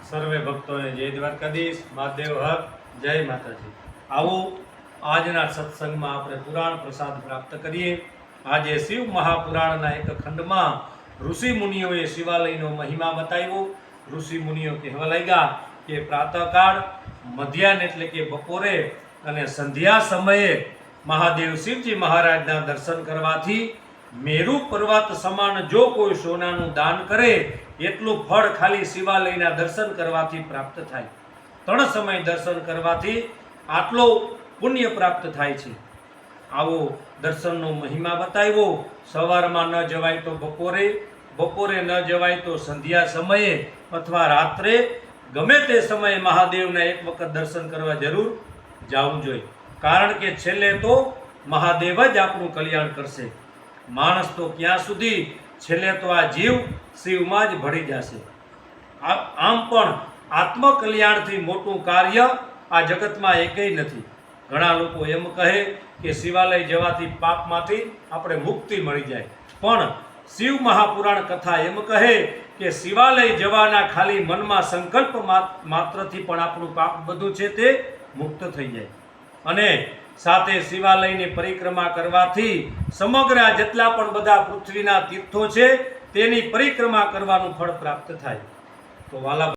સર્વે ભક્તોને જય દ્વારકાધીશ, મહાદેવ હર, જય માતાજી। આવો આજના સત્સંગમાં આપણે પુરાણ પ્રસાદ પ્રાપ્ત કરીએ। આજે શિવ મહાપુરાણના એક ખંડમાં ઋષિ મુનિઓએ શિવાલયનો મહિમા બતાવ્યો। ઋષિ મુનિઓ કહેવા લાગ્યા કે પ્રાતઃકાળ, મધ્યાહન એટલે કે બપોરે અને સંધ્યા સમયે મહાદેવ શિવજી મહારાજના દર્શન કરવાથી મેરુ પર્વત સમાન જો કોઈ સોનાનું દાન કરે એટલું ફળ ખાલી શિવાલયના દર્શન કરવાથી પ્રાપ્ત થાય। 3 સમય દર્શન કરવાથી આટલો પુણ્ય પ્રાપ્ત થાય છે। આવો દર્શનનો મહિમા બતાવ્યો। સવારમાં ન જવાય તો બપોરે, બપોરે ન જવાય તો સંધ્યા સમયે અથવા રાત્રે, ગમે તે સમયે મહાદેવના એક વખત દર્શન કરવા જરૂર જવું જોઈએ। કારણ કે છેલ્લે તો મહાદેવ જ આપણું કલ્યાણ કરશે। માણસ તો ક્યાં સુધી, છેલ્લે તો આ જીવ શિવમાં જ ભળી જશે। આમ પણ આત્મકલ્યાણથી મોટું કાર્ય આ જગતમાં એકેય નથી। ઘણા લોકો એમ કહે કે શિવાલય જવાથી પાપમાંથી આપણે મુક્તિ મળી જાય, પણ શિવ મહાપુરાણ કથા એમ કહે કે શિવાલય જવાના ખાલી મનમાં સંકલ્પ માત્રથી પણ આપણું પાપ બધું છે તે મુક્ત થઈ જાય। અને સાથે શિવાલયની પરિક્રમા કરવાથી સમગ્ર જેટલા પણ બધા પૃથ્વીના તીર્થો છે તેની પરિક્રમા કરવાનું ફળ પ્રાપ્ત થાય। તો વાલા